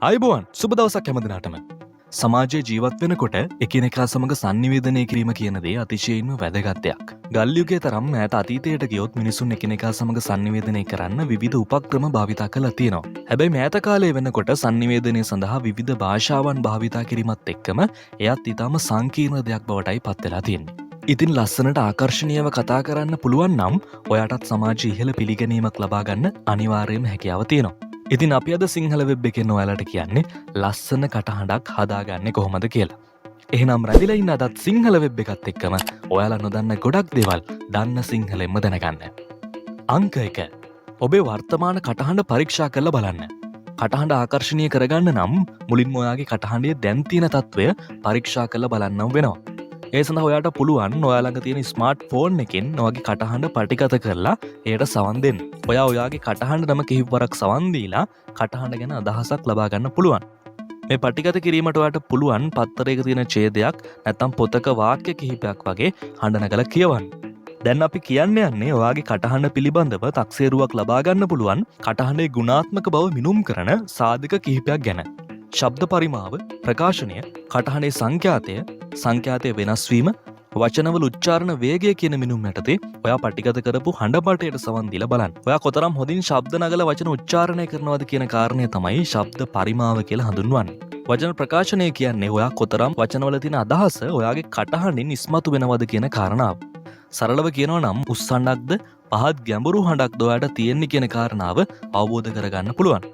අයිබෝන් සුබ දවසක් හැම දිනාටම. සමාජයේ ජීවත් වෙනකොට එකිනෙකා සමග sannivedanaya කිරීම කියන දේ අතිශයින්ම වැදගත් දෙයක්. ගල් යුගයේ තරම් ඈත අතීතයට ගියොත් මිනිසුන් එකිනෙකා සමග sannivedanaya කරන්න විවිධ උපක්‍රම භාවිතා කරලා තියෙනවා. හැබැයි මෑත කාලයේ වෙනකොට sannivedanaya සඳහා විවිධ භාෂාවන් භාවිතා කිරීමත් එක්කම එයත් ඊටම සංකීර්ණ දෙයක් බවටයි පත් වෙලා තියෙන්නේ. ඉතින් ලස්සනට ආකර්ශනීයව කතා කරන්න පුළුවන් නම් ඔයාටත් සමාජයේ ඉහළ පිළිගැනීමක් ලබා ගන්න අනිවාර්යයෙන්ම හැකියාව තියෙනවා. ඉතින් අපි අද සිංහල වෙබ් එකෙන් ඔයාලට කියන්නේ ලස්සන කටහඬක් හදාගන්නේ කොහොමද කියලා. එහෙනම් රැඳිලා ඉන්න අදත් සිංහල වෙබ් එකත් එක්කම ඔයාලා නොදන්න ගොඩක් දේවල් දන්න සිංහලෙන්ම දැනගන්න. අංක 1. ඔබේ වර්තමාන කටහඬ පරීක්ෂා කරලා බලන්න. කටහඬ ආකර්ශනීය කරගන්න නම් මුලින්ම ඔයාගේ කටහඬේ දැන් තියෙන තත්ත්වය පරීක්ෂා කරලා බලන්නම් වෙනවා. ඒ සඳහා ඔයාට පුළුවන් ඔයා ළඟ තියෙන ස්මාර්ට් ෆෝන් එකෙන් ඔයාගේ කටහඬ පටිගත කරලා එයට සවන් දෙන්න. ඔයාගේ කටහඬ නම කිහිපවරක් සවන් දීලා කටහඬ ගැන අදහසක් ලබා ගන්න පුළුවන්. මේ පටිගත කිරීමට ඔයාට පුළුවන් පත්තරයක තියෙන ඡේදයක් නැත්නම් පොතක වාක්‍ය කිහිපයක් වගේ හඬ නගලා කියවන්න. දැන් අපි කියන්න යන්නේ ඔයාගේ කටහඬ පිළිබඳව තක්සේරුවක් ලබා ගන්න පුළුවන් කටහඬේ ගුණාත්මක බව මිනුම් කරන සාධක කිහිපයක් ගැන. ශබ්ද පරිමාව, ප්‍රකාශනය, කටහඬේ සංඛ්‍යාතය වෙනස් වීම, වචනවල උච්චාරණ වේගය කියන මිනුම් යටතේ ඔයා පටිගත කරපු හඬපටයට සවන් දීලා බලන්න. ඔයා කොතරම් හොඳින් ශබ්ද නගලා වචන උච්චාරණය කරනවද කියන කාරණය තමයි ශබ්ද පරිමාව කියලා හඳුන්වන්නේ. වචන ප්‍රකාශනය කියන්නේ ඔයා කොතරම් වචනවල තියෙන අදහස ඔයාගේ කටහඬින් ඉස්මතු වෙනවද කියන කාරණාව. සරලව කියනවා නම් උස් හඬක්ද පහත් ගැඹුරු හඬක්ද ඔයාට තියෙන්නේ කියන කාරණාව අවබෝධ කරගන්න පුළුවන්.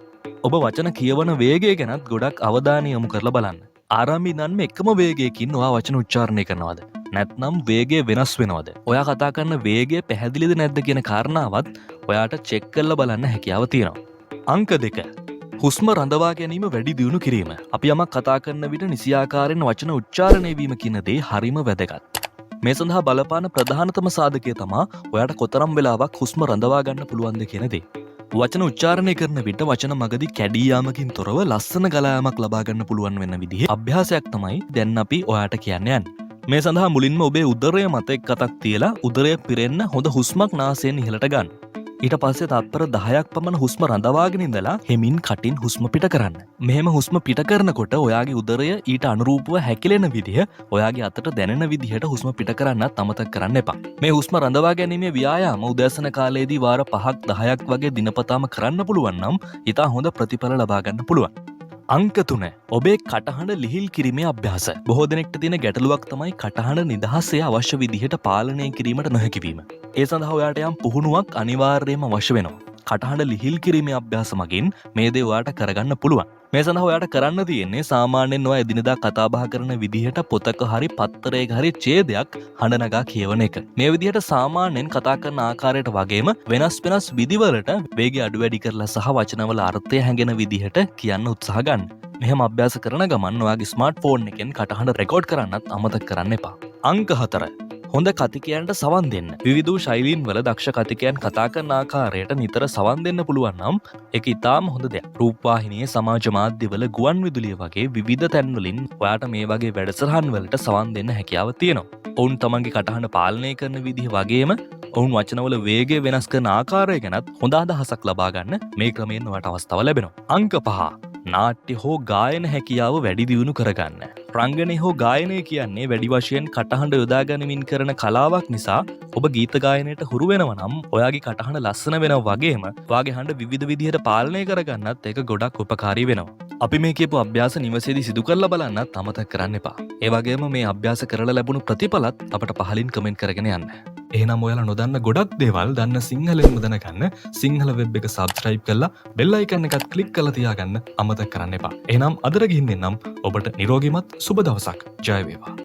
ඔබ වචන කියවන වේගය ගැනත් ගොඩක් අවධානය යොමු කරලා බලන්න. ආරම්භයේ ඉඳන්ම එකම වේගයකින් ඔයා වචන උච්චාරණය කරනවද? නැත්නම් වේගය වෙනස් වෙනවද? ඔයා කතා කරන වේගය පැහැදිලිද නැද්ද කියන කාරණාවත් ඔයාට චෙක් කරලා බලන්න හැකියාව තියෙනවා. අංක 2. හුස්ම රඳවා ගැනීම වැඩි දියුණු කිරීම. අපි යමක් කතා කරන විට නිසියාකාරයෙන් වචන උච්චාරණය වීම කියන දේ හරිම වැදගත්. මේ සඳහා බලපාන ප්‍රධානතම සාධකය තමයි ඔයාට කොතරම් වෙලාවක් හුස්ම රඳවා ගන්න පුළුවන්ද කියන දේ. වචන උච්චාරණය කරන විට වචන මගදී කැඩී යාමකින් තොරව ලස්සන ගලායාමක් ලබා ගන්න පුළුවන් වෙන විදිහේ අභ්‍යාසයක් තමයි දැන් අපි ඔයාට කියන්න යන්නේ. මේ සඳහා මුලින්ම ඔබේ උදරය මත එක් අතක් තියලා උදරය පිරෙන්න හොඳ හුස්මක් නාසයෙන් ඉහළට ගන්න. ඊට පස්සේ තත්පර 10ක් පමණ හුස්ම රඳවාගෙන ඉඳලා හෙමින් කටින් හුස්ම පිට කරන්න. මෙහෙම හුස්ම පිට කරනකොට ඔයාගේ උදරය ඊට අනුරූපව හැකිලෙන විදිහ ඔයාගේ අතට දැනෙන විදිහට හුස්ම පිට කරන්නත් අමතක කරන්න එපා. මේ හුස්ම රඳවා ගැනීමේ ව්‍යායාම උදෑසන කාලයේදී වාර 5ක් 10ක් වගේ දිනපතාම කරන්න පුළුවන් නම් ඉතා හොඳ ප්‍රතිඵල ලබා ගන්න පුළුවන්. අංක 3. ඔබේ කටහඬ ලිහිල් කිරීමේ අභ්‍යාස. බොහෝ දෙනෙක්ට තියෙන ගැටලුවක් තමයි කටහඬ නිදහසේ අවශ්‍ය විදිහට පාලනය කිරීමට නොහැකි වීම. ඒ සඳහා ඔයාට යම් පුහුණුවක් අනිවාර්යයෙන්ම අවශ්‍ය වෙනවා. කටහඬ ලිහිල් කිරීමේ අභ්‍යාස මගින් මේ දේ ඔයාට කරගන්න පුළුවන්. මේ සඳහා ඔයාට කරන්න තියෙන්නේ සාමාන්‍යයෙන් ඔයා එදිනදා කතා බහ කරන විදිහට පොතක හරි පත්තරයක හරි ඡේදයක් හඬ නගා කියවන එක. මේ විදිහට සාමාන්‍යයෙන් කතා කරන ආකාරයට වගේම වෙනස් විදිවලට වේගය අඩු වැඩි කරලා සහ වචනවල අර්ථය හැඟෙන විදිහට කියන්න උත්සාහ ගන්න. මෙහෙම අභ්‍යාස කරන ගමන් ඔයාගේ ස්මාර්ට් ෆෝන් එකෙන් කටහඬ රෙකෝඩ් කරන්නත් අමතක කරන්න එපා. අංක 4. හොඳ කතිකයන්ට සවන් දෙන්න. විවිධ ශෛලීන් වල දක්ෂ කතිකයන් කතා කරන ආකාරයට නිතර සවන් දෙන්න පුළුවන් නම් ඒක ඉතාම හොඳ දෙයක්. රූපවාහිනියේ සමාජ මාධ්‍යවල ගුවන් විදුලිය වගේ විවිධ තැන්වලින් ඔයාට මේ වගේ වැඩසටහන් වලට සවන් දෙන්න හැකියාව තියෙනවා. ඔවුන් තමන්ගේ කටහඬ පාලනය කරන විදිහ වගේම ඔවුන් වචනවල වේගය වෙනස් කරන ආකාරය ගැනත් හොඳ අදහසක් ලබා ගන්න මේ ක්‍රමයෙන් ඔයාට අවස්ථාව ලැබෙනවා. අංක 5. නාට්‍ය හෝ ගායන හැකියාව වැඩි දියුණු කරගන්න. රංගනය හෝ ගායනය කියන්නේ වැඩි වශයෙන් කටහඬ යොදා ගනිමින් කරන කලාවක් නිසා ඔබ ගීත ගායනයට හුරු වෙනවා නම් ඔයාගේ කටහඬ ලස්සන වෙනවා වගේම ඔයාගේ හඬ විවිධ විදිහට පාලනය කරගන්නත් ඒක ගොඩක් උපකාරී වෙනවා. අපි මේ කියපු අභ්‍යාස නිවසේදී සිදු කරලා බලන්නත් අමතක කරන්න එපා. ඒ වගේම මේ අභ්‍යාස කරලා ලැබුණු ප්‍රතිඵලත් අපට පහලින් කමෙන්ට් කරගෙන යන්න. එහෙනම් ඔයාලා නොදන්න ගොඩක් දේවල් දන්න සිංහලෙන්ම දැනගන්න සිංහල වෙබ් එක සබ්ස්ක්‍රයිබ් කරලා බෙල් අයිකන් එකත් ක්ලික් කරලා තියාගන්න අමතක කරන්න එපා. එහෙනම් අදට ගිහින් එන්නම්. ඔබට නිරෝගීමත් සුබ දවසක්. ජය වේවා.